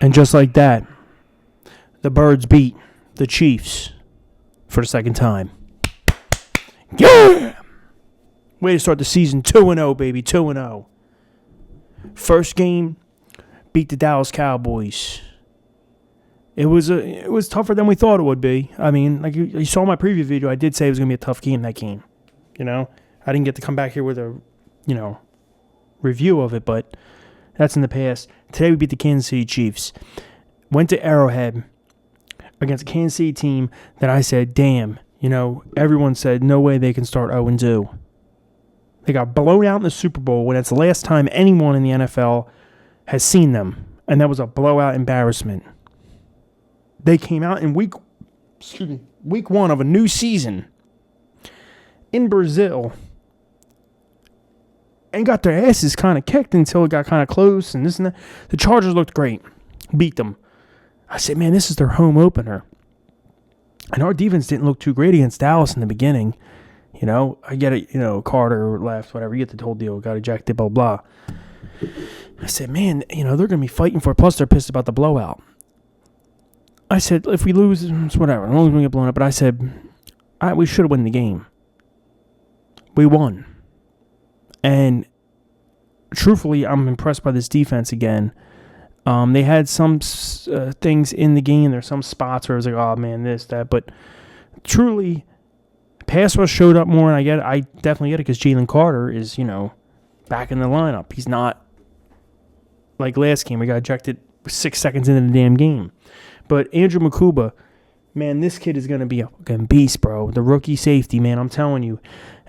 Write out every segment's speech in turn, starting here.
And just like that, the Birds beat the Chiefs for the second time. Yeah! Way to start the season 2-0, baby, 2-0. First game, beat the Dallas Cowboys. It was tougher than we thought it would be. I mean, like you saw my preview video, I did say it was going to be a tough game, that game. You know, I didn't get to come back here with a, review of it, but that's in the past. Today we beat the Kansas City Chiefs. Went to Arrowhead against a Kansas City team that I said, damn, everyone said no way they can start 0-2. They got blown out in the Super Bowl when it's the last time anyone in the NFL has seen them, and that was a blowout embarrassment. They came out in week one of a new season in Brazil and got their asses kind of kicked until it got kind of close and this and that. The Chargers looked great. Beat them. I said, man, this is their home opener. And our defense didn't look too great against Dallas in the beginning. I get it, Carter left, whatever. You get the whole deal. Got ejected, blah, blah. I said, man, they're going to be fighting for it. Plus, they're pissed about the blowout. I said, if we lose, it's whatever. I'm only going to get blown up. But I said, we should have won the game. We won. And truthfully, I'm impressed by this defense again. They had some things in the game. There's some spots where I was like, oh, man, this, that. But truly, pass rush showed up more, and I definitely get it because Jalen Carter is, back in the lineup. He's not like last game. We got ejected 6 seconds into the damn game. But Andrew Makuba, man, this kid is going to be a fucking beast, bro. The rookie safety, man, I'm telling you.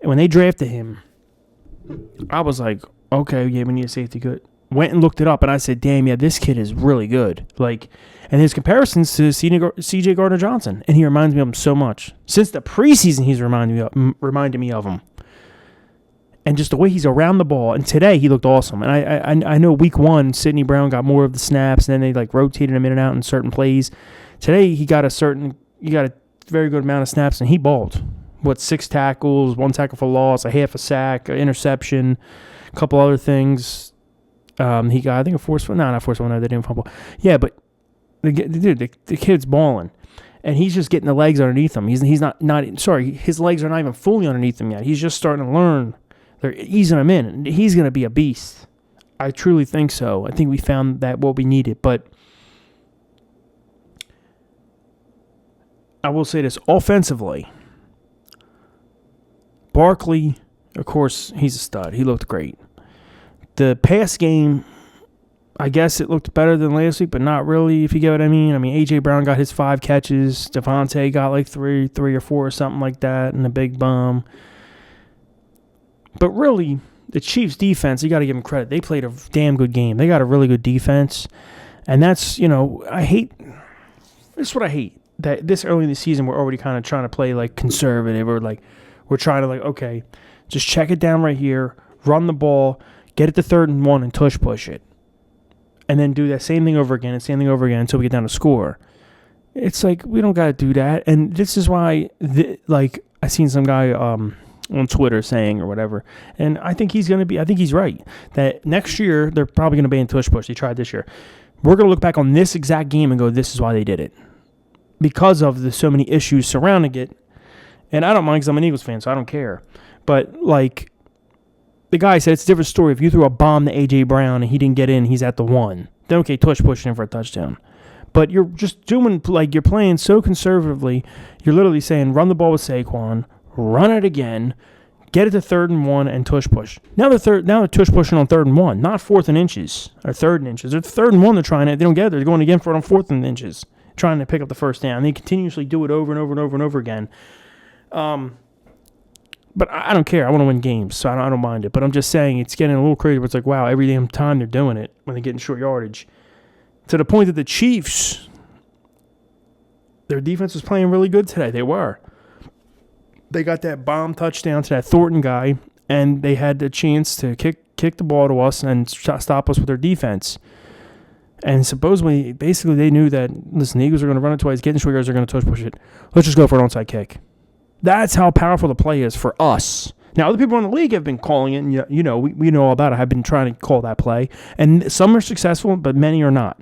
When they drafted him, I was like, okay, yeah, we need a safety. Good. Went and looked it up, and I said, damn, yeah, this kid is really good. And his comparisons to C.J. Gardner-Johnson, and he reminds me of him so much. Since the preseason, he's reminded me of him. And just the way he's around the ball. And today, he looked awesome. And I know week one, Sidney Brown got more of the snaps, and then they rotated him in and out in certain plays. Today, he got a very good amount of snaps, and he balled. 6 tackles, 1 tackle for loss, a half a sack, an interception, a couple other things. He got, I think, a forced fumble. No, not forced fumble. No, they didn't fumble. Yeah, but the kid's balling. And he's just getting the legs underneath him. He's not his legs are not even fully underneath him yet. He's just starting to learn. They're easing him in. And he's going to be a beast. I truly think so. I think we found that what we needed. But I will say this. Offensively, Barkley, of course, he's a stud. He looked great. The pass game, I guess it looked better than last week, but not really, if you get what I mean. I mean, A.J. Brown got his 5 catches. Devontae got three or 4 or something like that, and a big bum. But really, the Chiefs' defense, you got to give them credit. They played a damn good game. They got a really good defense. And that's, this is what I hate. That this early in the season, we're already kind of trying to play conservative, or we're trying to okay, just check it down right here, run the ball, get it to 3rd and 1 and push it. And then do that same thing over again until we get down to score. It's we don't got to do that. And this is why, I seen some guy on Twitter saying or whatever, and I think he's right, that next year they're probably going to ban push. They tried this year. We're going to look back on this exact game and go, this is why they did it. Because of the so many issues surrounding it. And I don't mind because I'm an Eagles fan, so I don't care. But, the guy said it's a different story. If you threw a bomb to A.J. Brown and he didn't get in, he's at the 1. Then, okay, pushing him for a touchdown. But you're just doing, you're playing so conservatively. You're literally saying, run the ball with Saquon, run it again, get it to 3rd and 1, and push. Now they're pushing on 3rd and 1, not 4th and inches, or 3rd and inches. They're 3rd and 1, they're trying it. They don't get it. They're going again for it on 4th and inches, trying to pick up the first down. They continuously do it over and over and over and over again. But I don't care. I want to win games, so I don't mind it. But I'm just saying it's getting a little crazy. Where it's wow, every damn time they're doing it when they're getting short yardage. To the point that the Chiefs, their defense was playing really good today. They were. They got that bomb touchdown to that Thornton guy, and they had the chance to kick the ball to us and stop us with their defense. And supposedly, basically, they knew that, listen, the Eagles are going to run it twice, getting short yards, they're going to push it. Let's just go for an onside kick. That's how powerful the play is for us. Now, other people in the league have been calling it, and we know all about it. I've been trying to call that play. And some are successful, but many are not.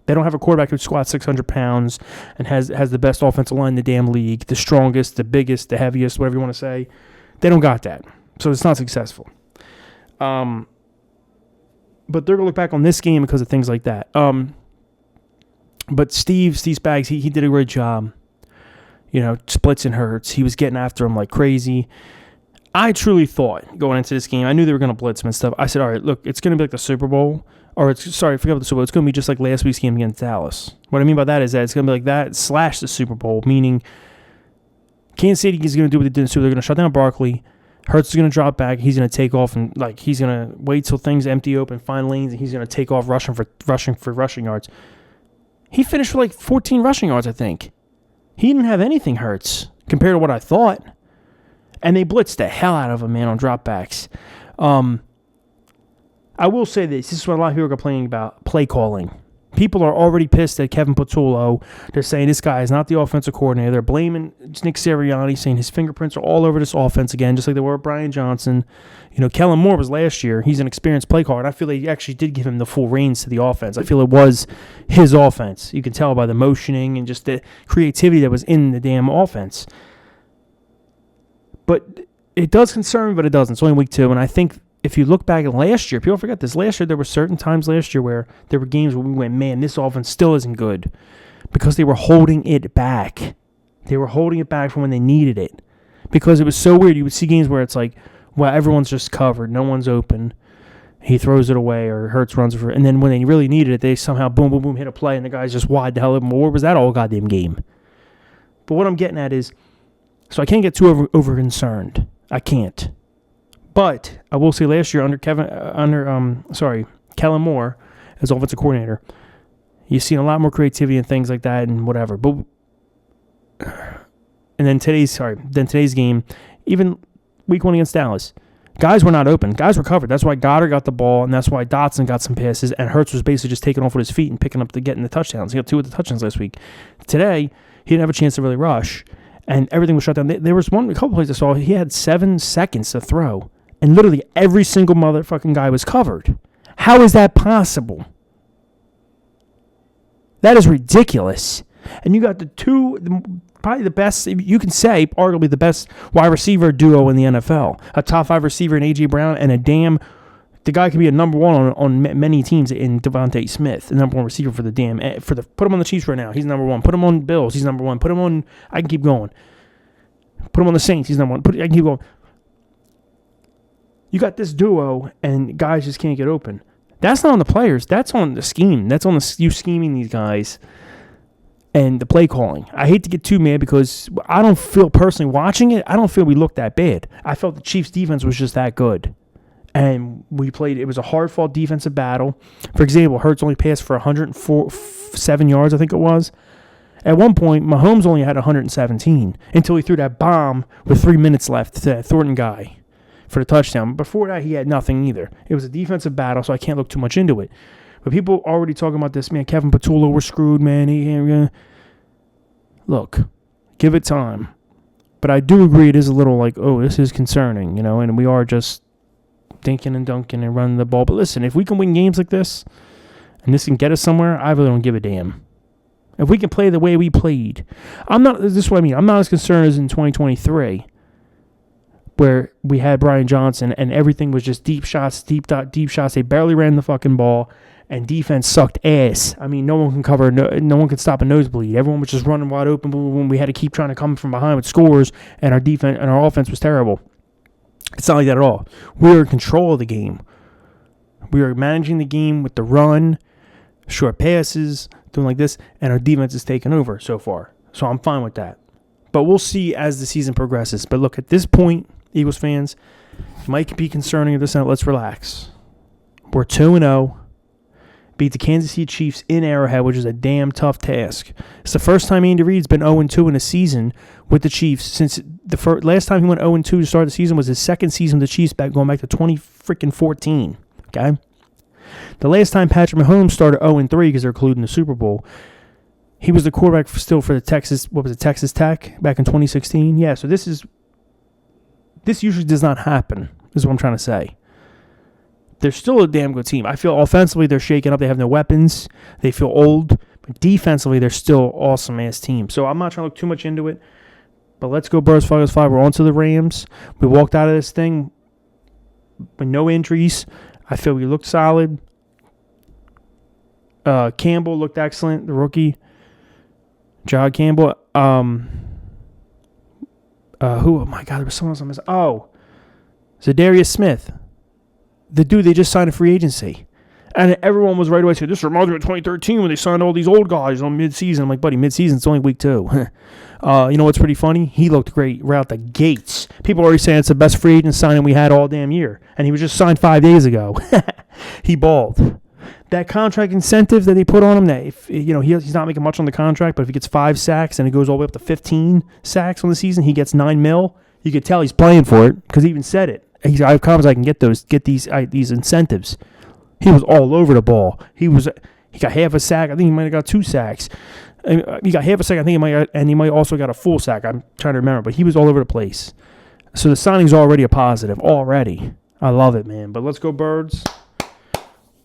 They don't have a quarterback who squats 600 pounds and has the best offensive line in the damn league, the strongest, the biggest, the heaviest, whatever you want to say. They don't got that. So it's not successful. But they're going to look back on this game because of things like that. But Steve Spags, he did a great job. Splits and Hurts. He was getting after him like crazy. I truly thought going into this game, I knew they were going to blitz him and stuff. I said, all right, look, it's going to be like the Super Bowl. Forget about the Super Bowl. It's going to be just like last week's game against Dallas. What I mean by that is that it's going to be like that / the Super Bowl, meaning Kansas City is going to do what they did in the Super Bowl. They're going to shut down Barkley. Hurts is going to drop back. He's going to take off and he's going to wait till things empty open, find lanes, and he's going to take off rushing for rushing yards. He finished with 14 rushing yards, I think. He didn't have anything, Hurts, compared to what I thought. And they blitzed the hell out of him, man, on dropbacks. I will say this. This is what a lot of people are complaining about, play calling. People are already pissed at Kevin Patullo. They're saying this guy is not the offensive coordinator. They're blaming Nick Sirianni, saying his fingerprints are all over this offense again, just like they were with Brian Johnson. Kellen Moore was last year. He's an experienced play caller, and I feel they actually did give him the full reins to the offense. I feel it was his offense. You can tell by the motioning and just the creativity that was in the damn offense. But it does concern me, but it doesn't. It's only week 2, and I think if you look back at last year, people forget this. Last year, there were certain times last year where there were games where we went, man, this offense still isn't good because they were holding it back. They were holding it back from when they needed it because it was so weird. You would see games where it's like, well, everyone's just covered. No one's open. He throws it away or Hurts runs for it. And then when they really needed it, they somehow boom, boom, boom, hit a play, and the guy's just wide the hell open. Well, where was that all goddamn game? But what I'm getting at is, so I can't get too over concerned. I can't. But I will say last year under Kellen Moore as offensive coordinator, you've seen a lot more creativity and things like that and whatever. But and then today's game, even week 1 against Dallas, guys were not open. Guys were covered. That's why Goddard got the ball, and that's why Dotson got some passes, and Hurts was basically just taking off with his feet and getting the touchdowns. He got 2 of the touchdowns last week. Today, he didn't have a chance to really rush, and everything was shut down. There was a couple plays I saw. He had 7 seconds to throw. And literally every single motherfucking guy was covered. How is that possible? That is ridiculous. And you got probably the best, you can say, arguably the best wide receiver duo in the NFL. A top 5 receiver in A.J. Brown and the guy can be a number 1 on many teams in Devontae Smith, the number 1 receiver for the put him on the Chiefs right now. He's number 1. Put him on Bills. He's number 1. Put him on, I can keep going. Put him on the Saints. He's number 1. I can keep going. You got this duo, and guys just can't get open. That's not on the players. That's on the scheme. That's on you scheming these guys and the play calling. I hate to get too mad because I don't feel, personally watching it, I don't feel we looked that bad. I felt the Chiefs' defense was just that good. And it was a hard-fought defensive battle. For example, Hurts only passed for 107 yards, I think it was. At one point, Mahomes only had 117 until he threw that bomb with 3 minutes left to that Thornton guy for the touchdown. Before that, he had nothing either. It was a defensive battle, so I can't look too much into it. But people already talking about this, man, Kevin Patullo, we're screwed, man. Look, give it time. But I do agree it is a little like, oh, this is concerning, and we are just dinking and dunking and running the ball. But listen, if we can win games like this, and this can get us somewhere, I really don't give a damn. If we can play the way we played, this is what I mean. I'm not as concerned as in 2023. Where we had Brian Johnson and everything was just deep shots. They barely ran the fucking ball, and defense sucked ass. I mean, no one can cover, no one could stop a nosebleed. Everyone was just running wide open. Boom, boom, boom. We had to keep trying to come from behind with scores, and our defense and our offense was terrible. It's not like that at all. We were in control of the game. We were managing the game with the run, short passes, doing like this, and our defense is taking over so far. So I'm fine with that. But we'll see as the season progresses. But look, at this point, Eagles fans, it might be concerning at this point. Let's relax. We're 2-0. Beat the Kansas City Chiefs in Arrowhead, which is a damn tough task. It's the first time Andy Reid's been 0-2 in a season with the Chiefs since the last time he went 0-2 to start the season was his second season with the Chiefs going back to 2014. Okay? The last time Patrick Mahomes started 0-3 because they're including the Super Bowl, he was the quarterback still for the Texas Tech back in 2016. Yeah, so this usually does not happen, is what I'm trying to say. they're still a damn good team. I feel offensively they're shaken up. They have no weapons. They feel old. But defensively, they're still awesome-ass team. So I'm not trying to look too much into it. But let's go Birds, Falcons 5. We're on to the Rams. We walked out of this thing with no injuries. I feel we looked solid. Campbell looked excellent, the rookie. John Campbell. Who? Oh, my God, there was someone else I missed. Oh, Zadarius Smith. The dude they just signed a free agency. And everyone was right away saying, this reminds me of 2013 when they signed all these old guys on midseason. I'm like, buddy, midseason, it's only week 2. You know what's pretty funny? He looked great right out the gates. People are already saying it's the best free agent signing we had all damn year. And he was just signed 5 days ago. He balled. That contract incentive that they put on him, that if he's not making much on the contract, but if he gets 5 sacks and it goes all the way up to 15 sacks on the season, he gets $9 million. You could tell he's playing for it because he even said it. I have confidence I can get these incentives. He was all over the ball. He got half a sack. I think he might have got 2 sacks. He got half a sack. I think he might also got a full sack. I'm trying to remember, but he was all over the place. So the signing's already a positive. Already, I love it, man. But let's go Birds.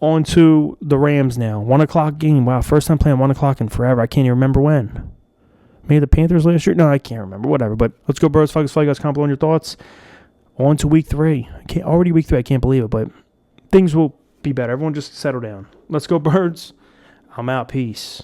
On to the Rams now. 1:00 game. Wow, first time playing 1:00 in forever. I can't even remember when. Maybe the Panthers last year? No, I can't remember. Whatever. But let's go Birds, Falcons, Fly Guys. Comment below on your thoughts. On to week 3. Already week 3. I can't believe it, but things will be better. Everyone just settle down. Let's go Birds. I'm out. Peace.